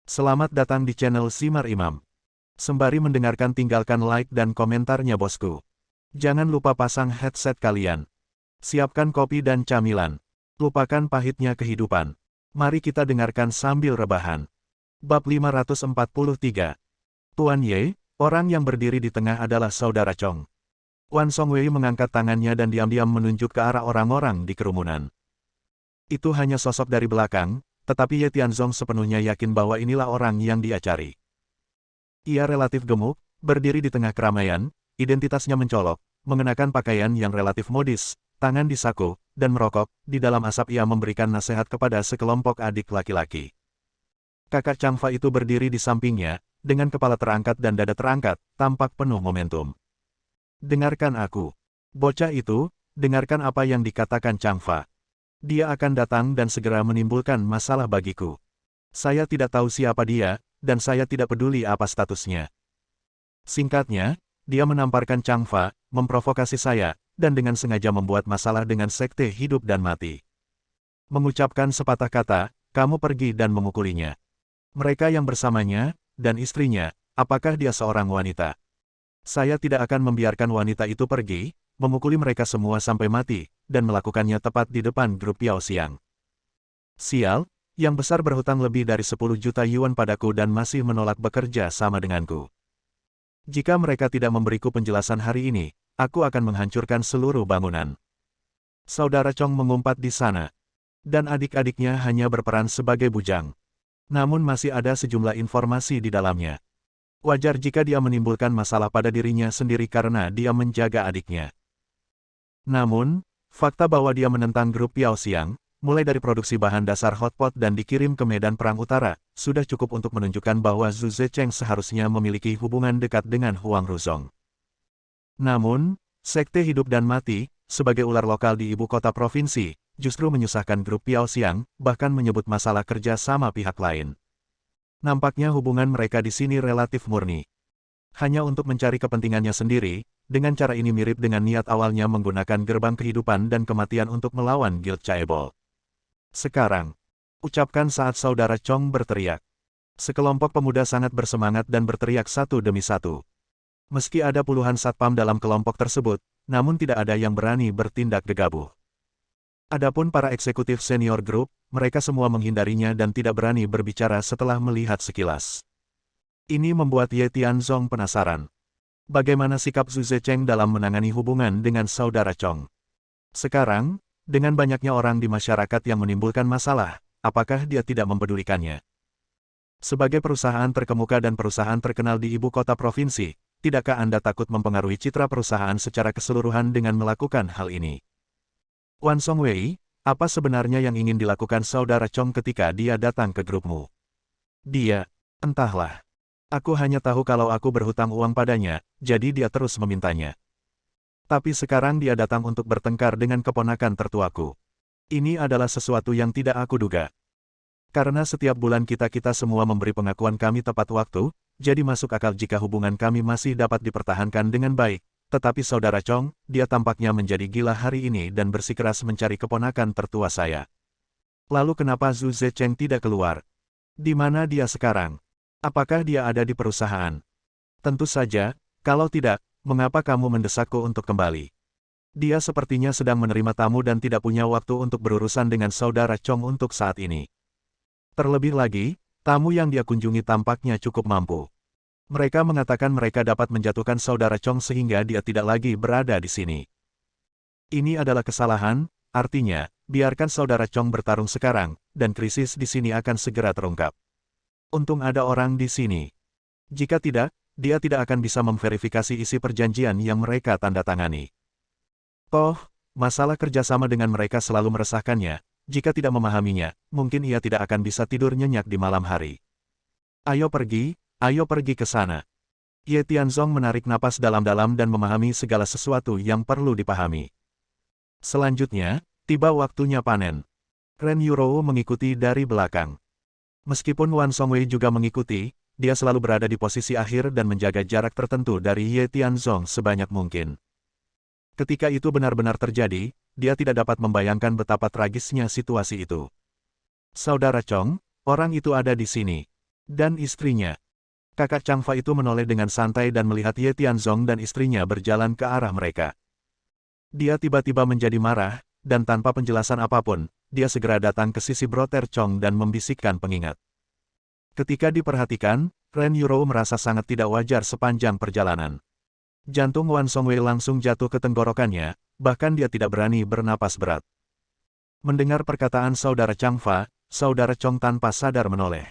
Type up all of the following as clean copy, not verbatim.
Selamat datang di channel Simar Imam. Sembari mendengarkan tinggalkan like dan komentarnya bosku. Jangan lupa pasang headset kalian. Siapkan kopi dan camilan. Lupakan pahitnya kehidupan. Mari kita dengarkan sambil rebahan. Bab 543. Tuan Ye, orang yang berdiri di tengah adalah Saudara Chong. Wan Songwei mengangkat tangannya dan diam-diam menunjuk ke arah orang-orang di kerumunan. Itu hanya sosok dari belakang, tetapi Ye Tianzong sepenuhnya yakin bahwa inilah orang yang dia cari. Ia relatif gemuk, berdiri di tengah keramaian, identitasnya mencolok, mengenakan pakaian yang relatif modis, tangan di saku, dan merokok. Di dalam asap ia memberikan nasihat kepada sekelompok adik laki-laki. Kakak Changfa itu berdiri di sampingnya, dengan kepala terangkat dan dada terangkat, tampak penuh momentum. Dengarkan aku. Bocah itu, dengarkan apa yang dikatakan Changfa. Dia akan datang dan segera menimbulkan masalah bagiku. Saya tidak tahu siapa dia, dan saya tidak peduli apa statusnya. Singkatnya, dia menamparkan Changfa, memprovokasi saya, dan dengan sengaja membuat masalah dengan sekte hidup dan mati. Mengucapkan sepatah kata, kamu pergi dan memukulinya. Mereka yang bersamanya, dan istrinya, apakah dia seorang wanita? Saya tidak akan membiarkan wanita itu pergi, memukuli mereka semua sampai mati, dan melakukannya tepat di depan grup Piao Xiang. Sial, yang besar berhutang lebih dari 10 juta yuan padaku dan masih menolak bekerja sama denganku. Jika mereka tidak memberiku penjelasan hari ini, aku akan menghancurkan seluruh bangunan. Saudara Chong mengumpat di sana. Dan adik-adiknya hanya berperan sebagai bujang. Namun masih ada sejumlah informasi di dalamnya. Wajar jika dia menimbulkan masalah pada dirinya sendiri karena dia menjaga adiknya. Namun, fakta bahwa dia menentang grup Piao Xiang, mulai dari produksi bahan dasar hotpot dan dikirim ke medan perang utara, sudah cukup untuk menunjukkan bahwa Zhu Zecheng seharusnya memiliki hubungan dekat dengan Huang Ruzong. Namun, sekte hidup dan mati, sebagai ular lokal di ibu kota provinsi, justru menyusahkan grup Piao Xiang, bahkan menyebut masalah kerja sama pihak lain. Nampaknya hubungan mereka di sini relatif murni. Hanya untuk mencari kepentingannya sendiri, dengan cara ini mirip dengan niat awalnya menggunakan gerbang kehidupan dan kematian untuk melawan Guild Chaebol. Sekarang, ucapkan saat Saudara Chong berteriak. Sekelompok pemuda sangat bersemangat dan berteriak satu demi satu. Meski ada puluhan satpam dalam kelompok tersebut, namun tidak ada yang berani bertindak gegabah. Adapun para eksekutif senior grup, mereka semua menghindarinya dan tidak berani berbicara setelah melihat sekilas. Ini membuat Ye Tianzong penasaran. Bagaimana sikap Zhu Zecheng dalam menangani hubungan dengan Saudara Chong? Sekarang, dengan banyaknya orang di masyarakat yang menimbulkan masalah, apakah dia tidak mempedulikannya? Sebagai perusahaan terkemuka dan perusahaan terkenal di ibu kota provinsi, tidakkah Anda takut mempengaruhi citra perusahaan secara keseluruhan dengan melakukan hal ini? Wan Songwei, apa sebenarnya yang ingin dilakukan Saudara Chong ketika dia datang ke grupmu? Dia, entahlah. Aku hanya tahu kalau aku berhutang uang padanya, jadi dia terus memintanya. Tapi sekarang dia datang untuk bertengkar dengan keponakan tertuaku. Ini adalah sesuatu yang tidak aku duga. Karena setiap bulan kita semua memberi pengakuan kami tepat waktu, jadi masuk akal jika hubungan kami masih dapat dipertahankan dengan baik. Tetapi Saudara Chong, dia tampaknya menjadi gila hari ini dan bersikeras mencari keponakan tertua saya. Lalu kenapa Zhu Zecheng tidak keluar? Di mana dia sekarang? Apakah dia ada di perusahaan? Tentu saja, kalau tidak, mengapa kamu mendesakku untuk kembali? Dia sepertinya sedang menerima tamu dan tidak punya waktu untuk berurusan dengan Saudara Chong untuk saat ini. Terlebih lagi, tamu yang dia kunjungi tampaknya cukup mampu. Mereka mengatakan mereka dapat menjatuhkan Saudara Chong sehingga dia tidak lagi berada di sini. Ini adalah kesalahan, artinya, biarkan Saudara Chong bertarung sekarang, dan krisis di sini akan segera terungkap. Untung ada orang di sini. Jika tidak, dia tidak akan bisa memverifikasi isi perjanjian yang mereka tanda tangani. Toh, masalah kerjasama dengan mereka selalu meresahkannya. Jika tidak memahaminya, mungkin ia tidak akan bisa tidur nyenyak di malam hari. Ayo pergi ke sana. Ye Tianzong menarik napas dalam-dalam dan memahami segala sesuatu yang perlu dipahami. Selanjutnya, tiba waktunya panen. Ren Yurou mengikuti dari belakang. Meskipun Wan Songwei juga mengikuti, dia selalu berada di posisi akhir dan menjaga jarak tertentu dari Ye Tianzong sebanyak mungkin. Ketika itu benar-benar terjadi, dia tidak dapat membayangkan betapa tragisnya situasi itu. Saudara Chong, orang itu ada di sini. Dan istrinya. Kakak Changfa itu menoleh dengan santai dan melihat Ye Tianzong dan istrinya berjalan ke arah mereka. Dia tiba-tiba menjadi marah, dan tanpa penjelasan apapun, dia segera datang ke sisi Brother Chong dan membisikkan pengingat. Ketika diperhatikan, Ren Yurou merasa sangat tidak wajar sepanjang perjalanan. Jantung Wan Songwei langsung jatuh ke tenggorokannya, bahkan dia tidak berani bernapas berat. Mendengar perkataan saudara Changfa, saudara Chong tanpa sadar menoleh.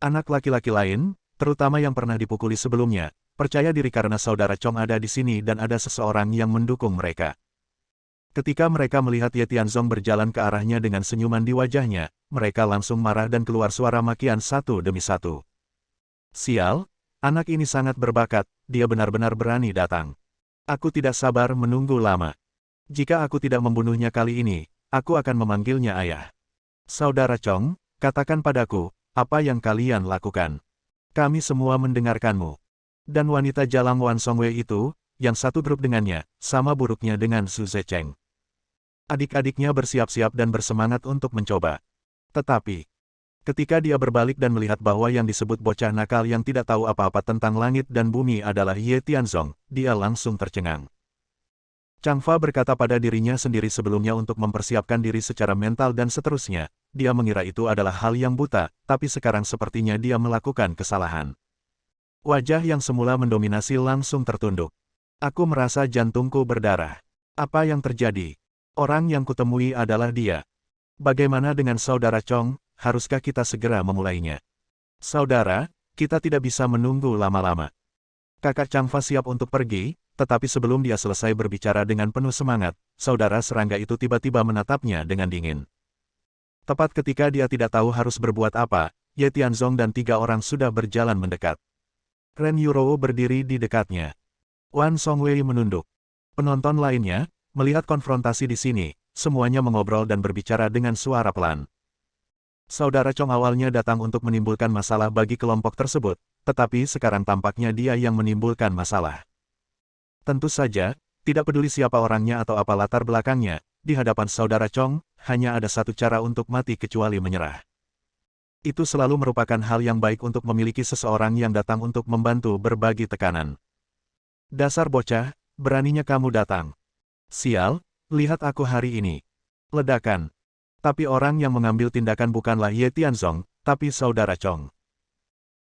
Anak laki-laki lain, terutama yang pernah dipukuli sebelumnya, percaya diri karena saudara Chong ada di sini dan ada seseorang yang mendukung mereka. Ketika mereka melihat Ye Tianzong berjalan ke arahnya dengan senyuman di wajahnya, mereka langsung marah dan keluar suara makian satu demi satu. Sial, anak ini sangat berbakat, dia benar-benar berani datang. Aku tidak sabar menunggu lama. Jika aku tidak membunuhnya kali ini, aku akan memanggilnya ayah. Saudara Chong, katakan padaku, apa yang kalian lakukan? Kami semua mendengarkanmu. Dan wanita jalang Wan Songwei itu, yang satu grup dengannya, sama buruknya dengan Su Zecheng. Adik-adiknya bersiap-siap dan bersemangat untuk mencoba. Tetapi, ketika dia berbalik dan melihat bahwa yang disebut bocah nakal yang tidak tahu apa-apa tentang langit dan bumi adalah Ye Tianzong, dia langsung tercengang. Changfa berkata pada dirinya sendiri sebelumnya untuk mempersiapkan diri secara mental dan seterusnya, dia mengira itu adalah hal yang buta, tapi sekarang sepertinya dia melakukan kesalahan. Wajah yang semula mendominasi langsung tertunduk. Aku merasa jantungku berdarah. Apa yang terjadi? Orang yang kutemui adalah dia. Bagaimana dengan saudara Chong, haruskah kita segera memulainya? Saudara, kita tidak bisa menunggu lama-lama. Kakak Changfa siap untuk pergi, tetapi sebelum dia selesai berbicara dengan penuh semangat, saudara serangga itu tiba-tiba menatapnya dengan dingin. Tepat ketika dia tidak tahu harus berbuat apa, Ye Tianzong dan 3 orang sudah berjalan mendekat. Ren Yurou berdiri di dekatnya. Wan Songwei menunduk. Penonton lainnya, melihat konfrontasi di sini, semuanya mengobrol dan berbicara dengan suara pelan. Saudara Chong awalnya datang untuk menimbulkan masalah bagi kelompok tersebut, tetapi sekarang tampaknya dia yang menimbulkan masalah. Tentu saja, tidak peduli siapa orangnya atau apa latar belakangnya, di hadapan saudara Chong, hanya ada satu cara untuk mati kecuali menyerah. Itu selalu merupakan hal yang baik untuk memiliki seseorang yang datang untuk membantu berbagi tekanan. Dasar bocah, beraninya kamu datang. Sial, lihat aku hari ini. Ledakan. Tapi orang yang mengambil tindakan bukanlah Ye Tianzong, tapi saudara Chong.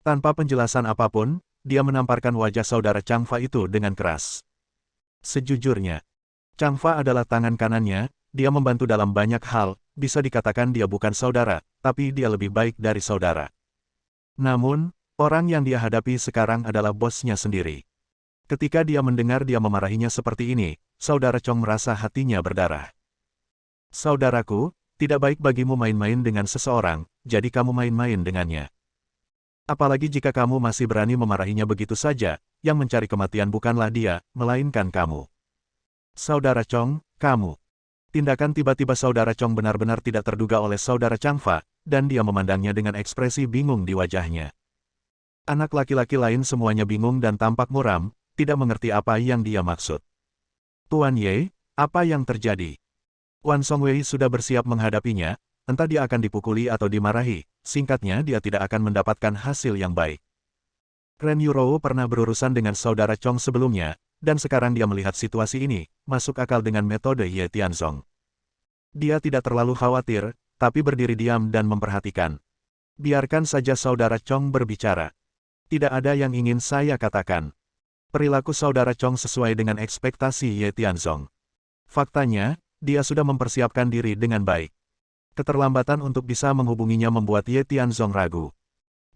Tanpa penjelasan apapun, dia menamparkan wajah saudara Changfa itu dengan keras. Sejujurnya, Changfa adalah tangan kanannya, dia membantu dalam banyak hal, bisa dikatakan dia bukan saudara, tapi dia lebih baik dari saudara. Namun, orang yang dia hadapi sekarang adalah bosnya sendiri. Ketika dia mendengar dia memarahinya seperti ini, saudara Chong merasa hatinya berdarah. Saudaraku, tidak baik bagimu main-main dengan seseorang, jadi kamu main-main dengannya. Apalagi jika kamu masih berani memarahinya begitu saja, yang mencari kematian bukanlah dia, melainkan kamu. Saudara Chong, kamu. Tindakan tiba-tiba saudara Chong benar-benar tidak terduga oleh saudara Changfa, dan dia memandangnya dengan ekspresi bingung di wajahnya. Anak laki-laki lain semuanya bingung dan tampak muram, tidak mengerti apa yang dia maksud. Tuan Ye, apa yang terjadi? Wan Songwei sudah bersiap menghadapinya, entah dia akan dipukuli atau dimarahi, singkatnya dia tidak akan mendapatkan hasil yang baik. Ren Yurou pernah berurusan dengan saudara Chong sebelumnya, dan sekarang dia melihat situasi ini, masuk akal dengan metode Ye Tianzong. Dia tidak terlalu khawatir, tapi berdiri diam dan memperhatikan. Biarkan saja saudara Chong berbicara. Tidak ada yang ingin saya katakan. Perilaku saudara Chong sesuai dengan ekspektasi Ye Tianzong. Faktanya, dia sudah mempersiapkan diri dengan baik. Keterlambatan untuk bisa menghubunginya membuat Ye Tianzong ragu.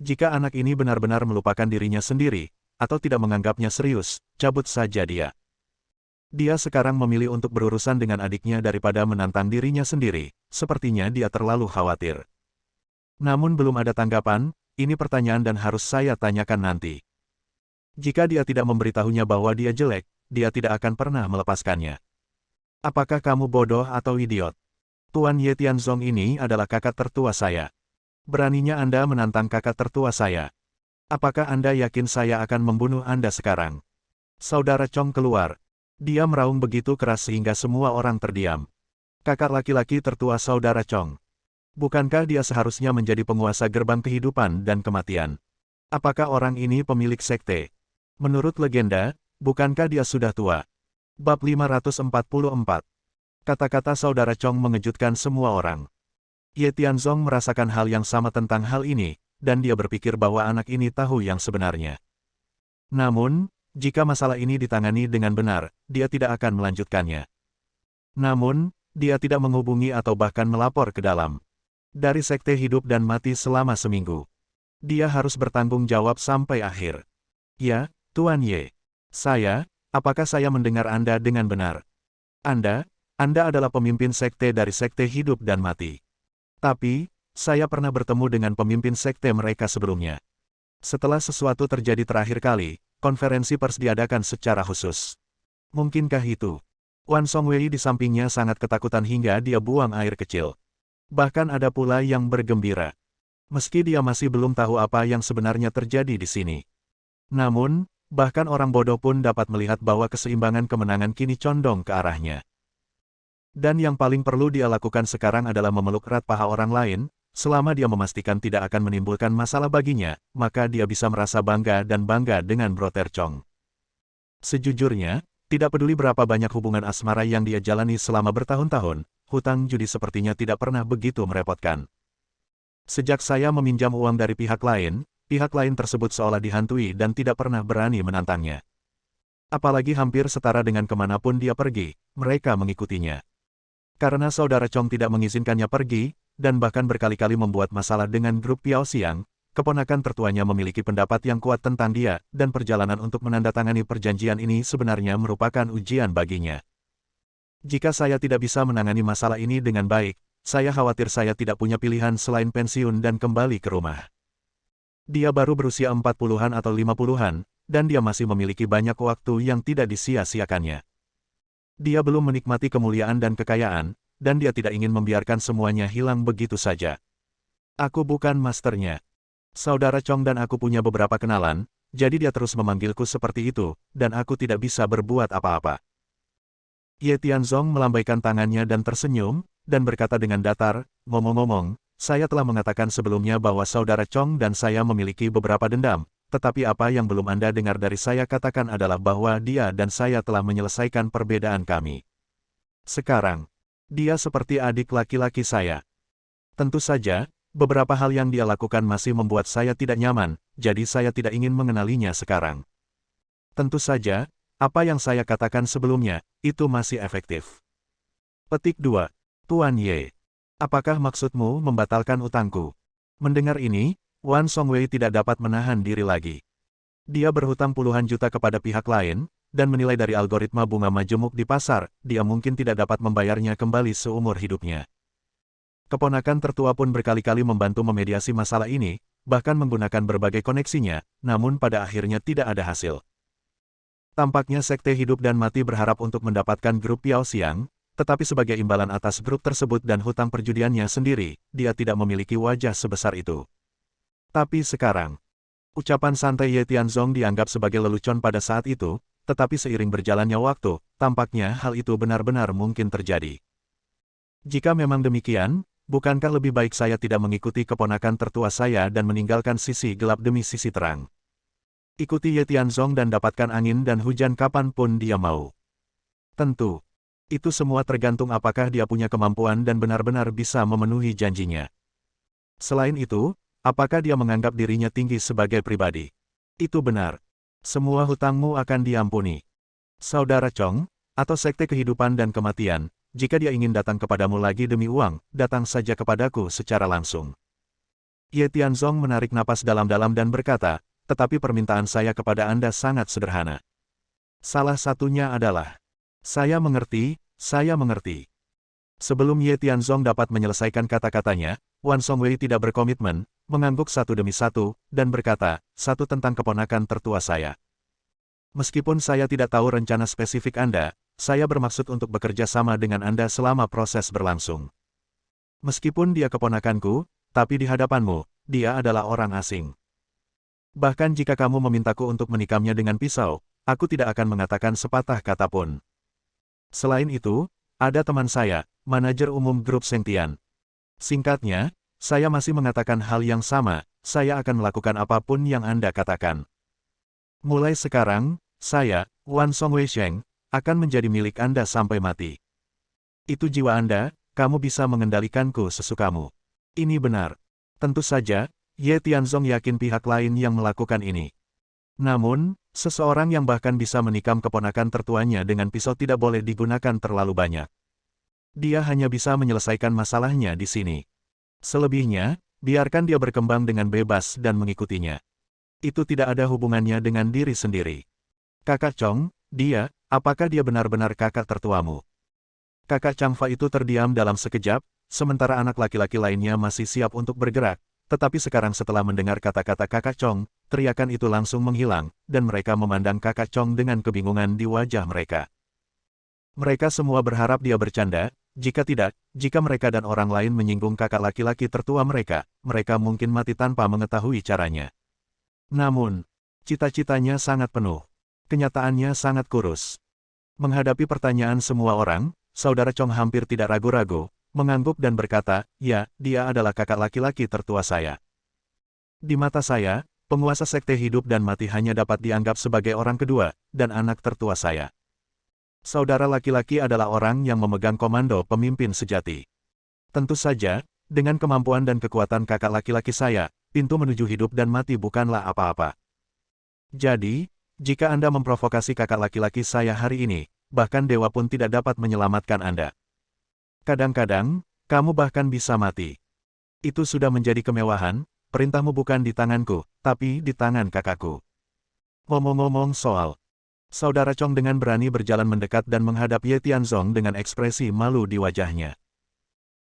Jika anak ini benar-benar melupakan dirinya sendiri, atau tidak menganggapnya serius, cabut saja dia. Dia sekarang memilih untuk berurusan dengan adiknya daripada menantang dirinya sendiri, sepertinya dia terlalu khawatir. Namun belum ada tanggapan, ini pertanyaan dan harus saya tanyakan nanti. Jika dia tidak memberitahunya bahwa dia jelek, dia tidak akan pernah melepaskannya. Apakah kamu bodoh atau idiot? Tuan Ye Tianzong ini adalah kakak tertua saya. Beraninya Anda menantang kakak tertua saya. Apakah Anda yakin saya akan membunuh Anda sekarang? Saudara Chong keluar. Dia meraung begitu keras sehingga semua orang terdiam. Kakak laki-laki tertua saudara Chong. Bukankah dia seharusnya menjadi penguasa gerbang kehidupan dan kematian? Apakah orang ini pemilik sekte? Menurut legenda, bukankah dia sudah tua? Bab 544. Kata-kata saudara Chong mengejutkan semua orang. Ye Tianzong merasakan hal yang sama tentang hal ini, dan dia berpikir bahwa anak ini tahu yang sebenarnya. Namun, jika masalah ini ditangani dengan benar, dia tidak akan melanjutkannya. Namun, dia tidak menghubungi atau bahkan melapor ke dalam. Dari sekte hidup dan mati selama seminggu. Dia harus bertanggung jawab sampai akhir. Ya, Tuan Ye. Apakah saya mendengar Anda dengan benar? Anda adalah pemimpin sekte dari sekte hidup dan mati. Tapi, saya pernah bertemu dengan pemimpin sekte mereka sebelumnya. Setelah sesuatu terjadi terakhir kali, konferensi pers diadakan secara khusus. Mungkinkah itu? Wan Songwei di sampingnya sangat ketakutan hingga dia buang air kecil. Bahkan ada pula yang bergembira. Meski dia masih belum tahu apa yang sebenarnya terjadi di sini. Namun, bahkan orang bodoh pun dapat melihat bahwa keseimbangan kemenangan kini condong ke arahnya. Dan yang paling perlu dia lakukan sekarang adalah memeluk erat paha orang lain, selama dia memastikan tidak akan menimbulkan masalah baginya, maka dia bisa merasa bangga dan bangga dengan Brother Chong. Sejujurnya, tidak peduli berapa banyak hubungan asmara yang dia jalani selama bertahun-tahun, hutang judi sepertinya tidak pernah begitu merepotkan. Sejak saya meminjam uang dari pihak lain tersebut seolah dihantui dan tidak pernah berani menantangnya. Apalagi hampir setara dengan kemanapun dia pergi, mereka mengikutinya. Karena saudara Chong tidak mengizinkannya pergi, dan bahkan berkali-kali membuat masalah dengan grup Piao Xiang, keponakan tertuanya memiliki pendapat yang kuat tentang dia, dan perjalanan untuk menandatangani perjanjian ini sebenarnya merupakan ujian baginya. Jika saya tidak bisa menangani masalah ini dengan baik, saya khawatir saya tidak punya pilihan selain pensiun dan kembali ke rumah. Dia baru berusia 40-an atau 50-an, dan dia masih memiliki banyak waktu yang tidak disia-siakannya. Dia belum menikmati kemuliaan dan kekayaan, dan dia tidak ingin membiarkan semuanya hilang begitu saja. Aku bukan masternya. Saudara Chong dan aku punya beberapa kenalan, jadi dia terus memanggilku seperti itu, dan aku tidak bisa berbuat apa-apa. Ye Tianzong melambaikan tangannya dan tersenyum, dan berkata dengan datar, ngomong-ngomong, saya telah mengatakan sebelumnya bahwa saudara Chong dan saya memiliki beberapa dendam, tetapi apa yang belum Anda dengar dari saya katakan adalah bahwa dia dan saya telah menyelesaikan perbedaan kami. Sekarang, dia seperti adik laki-laki saya. Tentu saja, beberapa hal yang dia lakukan masih membuat saya tidak nyaman, jadi saya tidak ingin mengenalinya sekarang. Tentu saja, apa yang saya katakan sebelumnya, itu masih efektif. Petik 2. Tuan Ye. Apakah maksudmu membatalkan utangku? Mendengar ini, Wan Songwei tidak dapat menahan diri lagi. Dia berhutang puluhan juta kepada pihak lain, dan menilai dari algoritma bunga majemuk di pasar, dia mungkin tidak dapat membayarnya kembali seumur hidupnya. Keponakan tertua pun berkali-kali membantu memediasi masalah ini, bahkan menggunakan berbagai koneksinya, namun pada akhirnya tidak ada hasil. Tampaknya sekte hidup dan mati berharap untuk mendapatkan grup Piao Xiang, tetapi sebagai imbalan atas grup tersebut dan hutang perjudiannya sendiri, dia tidak memiliki wajah sebesar itu. Tapi sekarang, ucapan santai Ye Tianzong dianggap sebagai lelucon pada saat itu, tetapi seiring berjalannya waktu, tampaknya hal itu benar-benar mungkin terjadi. Jika memang demikian, bukankah lebih baik saya tidak mengikuti keponakan tertua saya dan meninggalkan sisi gelap demi sisi terang? Ikuti Ye Tianzong dan dapatkan angin dan hujan kapanpun dia mau. Tentu, itu semua tergantung apakah dia punya kemampuan dan benar-benar bisa memenuhi janjinya. Selain itu, apakah dia menganggap dirinya tinggi sebagai pribadi? Itu benar. Semua hutangmu akan diampuni. Saudara Chong, atau sekte kehidupan dan kematian, jika dia ingin datang kepadamu lagi demi uang, datang saja kepadaku secara langsung. Ye Tianzong menarik napas dalam-dalam dan berkata, tetapi permintaan saya kepada Anda sangat sederhana. Salah satunya adalah, saya mengerti. Sebelum Ye Tianzong dapat menyelesaikan kata-katanya, Wan Songwei tidak berkomitmen, mengangguk satu demi satu, dan berkata, satu tentang keponakan tertua saya. Meskipun saya tidak tahu rencana spesifik Anda, saya bermaksud untuk bekerja sama dengan Anda selama proses berlangsung. Meskipun dia keponakanku, tapi di hadapanmu, dia adalah orang asing. Bahkan jika kamu memintaku untuk menikamnya dengan pisau, aku tidak akan mengatakan sepatah kata pun. Selain itu, ada teman saya, manajer umum grup Sengtian. Singkatnya, saya masih mengatakan hal yang sama, saya akan melakukan apapun yang Anda katakan. Mulai sekarang, saya, Wan Song Weisheng, akan menjadi milik Anda sampai mati. Itu jiwa Anda, kamu bisa mengendalikanku sesukamu. Ini benar. Tentu saja, Ye Tianzong yakin pihak lain yang melakukan ini. Namun, seseorang yang bahkan bisa menikam keponakan tertuanya dengan pisau tidak boleh digunakan terlalu banyak. Dia hanya bisa menyelesaikan masalahnya di sini. Selebihnya, biarkan dia berkembang dengan bebas dan mengikutinya. Itu tidak ada hubungannya dengan diri sendiri. Kakak Chong, apakah dia benar-benar kakak tertuamu? Kakak Changfa itu terdiam dalam sekejap, sementara anak laki-laki lainnya masih siap untuk bergerak, tetapi sekarang setelah mendengar kata-kata kakak Chong, teriakan itu langsung menghilang, dan mereka memandang kakak Chong dengan kebingungan di wajah mereka. Mereka semua berharap dia bercanda, jika tidak, jika mereka dan orang lain menyinggung kakak laki-laki tertua mereka, mereka mungkin mati tanpa mengetahui caranya. Namun, cita-citanya sangat penuh. Kenyataannya sangat kurus. Menghadapi pertanyaan semua orang, Saudara Chong hampir tidak ragu-ragu, mengangguk dan berkata, ya, dia adalah kakak laki-laki tertua saya. Di mata saya, penguasa sekte hidup dan mati hanya dapat dianggap sebagai orang kedua, dan anak tertua saya. Saudara laki-laki adalah orang yang memegang komando pemimpin sejati. Tentu saja, dengan kemampuan dan kekuatan kakak laki-laki saya, pintu menuju hidup dan mati bukanlah apa-apa. Jadi, jika Anda memprovokasi kakak laki-laki saya hari ini, bahkan dewa pun tidak dapat menyelamatkan Anda. Kadang-kadang, kamu bahkan bisa mati. Itu sudah menjadi kemewahan, perintahmu bukan di tanganku, tapi di tangan kakakku. Ngomong-ngomong soal, Saudara Chong dengan berani berjalan mendekat dan menghadap Ye Tianzong dengan ekspresi malu di wajahnya.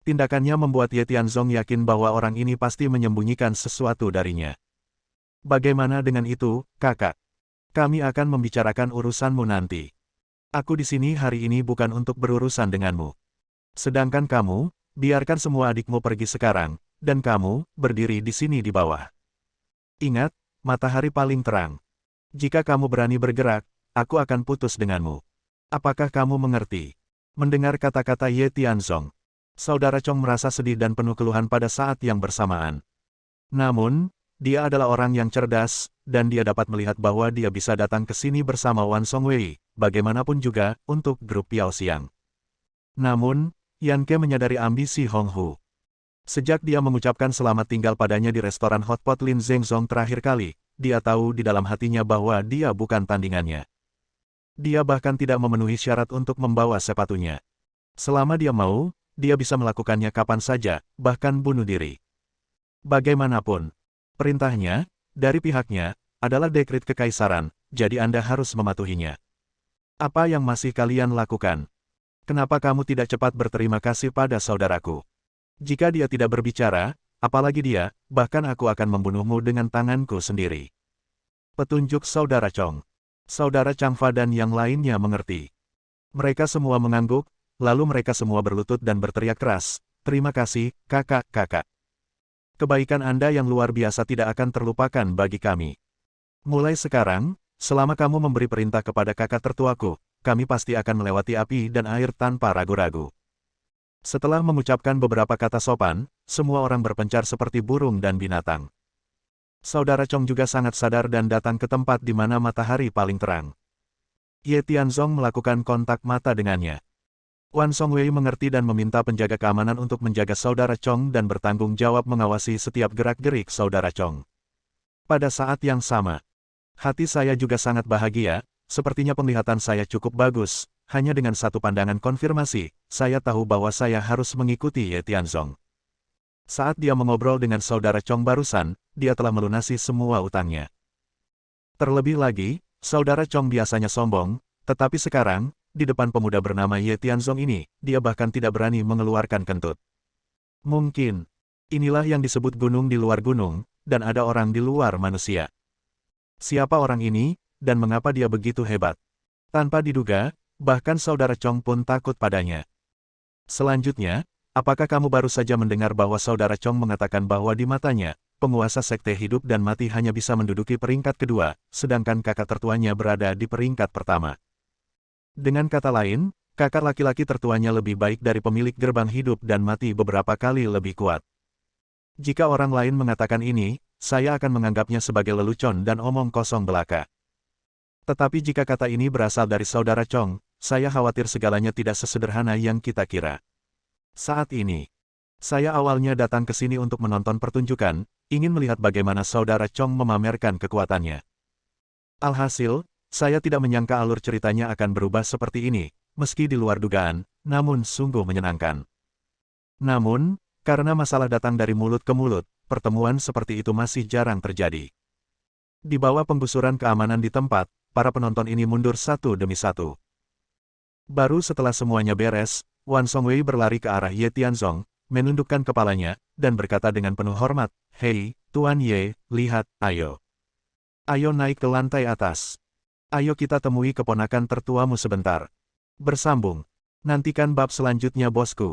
Tindakannya membuat Ye Tianzong yakin bahwa orang ini pasti menyembunyikan sesuatu darinya. Bagaimana dengan itu, kakak? Kami akan membicarakan urusanmu nanti. Aku di sini hari ini bukan untuk berurusan denganmu. Sedangkan kamu, biarkan semua adikmu pergi sekarang, dan kamu, berdiri di sini di bawah. Ingat, matahari paling terang. Jika kamu berani bergerak, aku akan putus denganmu. Apakah kamu mengerti? Mendengar kata-kata Ye Tianzong, Saudara Chong merasa sedih dan penuh keluhan pada saat yang bersamaan. Namun, dia adalah orang yang cerdas, dan dia dapat melihat bahwa dia bisa datang ke sini bersama Wan Songwei, bagaimanapun juga, untuk grup Piao Xiang. Namun, Yan Ke menyadari ambisi Hong Hu. Sejak dia mengucapkan selamat tinggal padanya di restoran hotpot Lin Zhengzong terakhir kali, dia tahu di dalam hatinya bahwa dia bukan tandingannya. Dia bahkan tidak memenuhi syarat untuk membawa sepatunya. Selama dia mau, dia bisa melakukannya kapan saja, bahkan bunuh diri. Bagaimanapun, perintahnya, dari pihaknya, adalah dekret kekaisaran, jadi Anda harus mematuhinya. Apa yang masih kalian lakukan? Kenapa kamu tidak cepat berterima kasih pada saudaraku? Jika dia tidak berbicara, apalagi dia, bahkan aku akan membunuhmu dengan tanganku sendiri. Petunjuk Saudara Chong. Saudara Changfa dan yang lainnya mengerti. Mereka semua mengangguk, lalu mereka semua berlutut dan berteriak keras, terima kasih, kakak-kakak. Kebaikan Anda yang luar biasa tidak akan terlupakan bagi kami. Mulai sekarang, selama kamu memberi perintah kepada kakak tertuaku, kami pasti akan melewati api dan air tanpa ragu-ragu. Setelah mengucapkan beberapa kata sopan, semua orang berpencar seperti burung dan binatang. Saudara Chong juga sangat sadar dan datang ke tempat di mana matahari paling terang. Ye Tianzong melakukan kontak mata dengannya. Wan Songwei mengerti dan meminta penjaga keamanan untuk menjaga Saudara Chong dan bertanggung jawab mengawasi setiap gerak-gerik Saudara Chong. Pada saat yang sama, hati saya juga sangat bahagia, sepertinya penglihatan saya cukup bagus, hanya dengan satu pandangan konfirmasi, saya tahu bahwa saya harus mengikuti Ye Tianzong. Saat dia mengobrol dengan Saudara Chong barusan, dia telah melunasi semua utangnya. Terlebih lagi, Saudara Chong biasanya sombong, tetapi sekarang, di depan pemuda bernama Ye Tianzong ini, dia bahkan tidak berani mengeluarkan kentut. Mungkin, inilah yang disebut gunung di luar gunung, dan ada orang di luar manusia. Siapa orang ini, dan mengapa dia begitu hebat? Tanpa diduga, bahkan Saudara Chong pun takut padanya. Selanjutnya, apakah kamu baru saja mendengar bahwa Saudara Chong mengatakan bahwa di matanya, penguasa sekte hidup dan mati hanya bisa menduduki peringkat kedua, sedangkan kakak tertuanya berada di peringkat pertama. Dengan kata lain, Kakak laki-laki tertuanya lebih baik dari pemilik gerbang hidup dan mati beberapa kali lebih kuat. Jika orang lain mengatakan ini, saya akan menganggapnya sebagai lelucon dan omong kosong belaka. Tetapi jika kata ini berasal dari saudara Chong, saya khawatir segalanya tidak sesederhana yang kita kira. Saat ini, saya awalnya datang ke sini untuk menonton pertunjukan, ingin melihat bagaimana saudara Chong memamerkan kekuatannya. Alhasil, saya tidak menyangka alur ceritanya akan berubah seperti ini, meski di luar dugaan, namun sungguh menyenangkan. Namun, karena masalah datang dari mulut ke mulut, pertemuan seperti itu masih jarang terjadi. Di bawah penggusuran keamanan di tempat, para penonton ini mundur satu demi satu. Baru setelah semuanya beres, Wan Songwei berlari ke arah Ye Tianzong, menundukkan kepalanya, dan berkata dengan penuh hormat, "Hei, Tuan Ye, lihat, ayo. Ayo naik ke lantai atas. Ayo kita temui keponakan tertuamu sebentar." Bersambung. Nantikan bab selanjutnya bosku.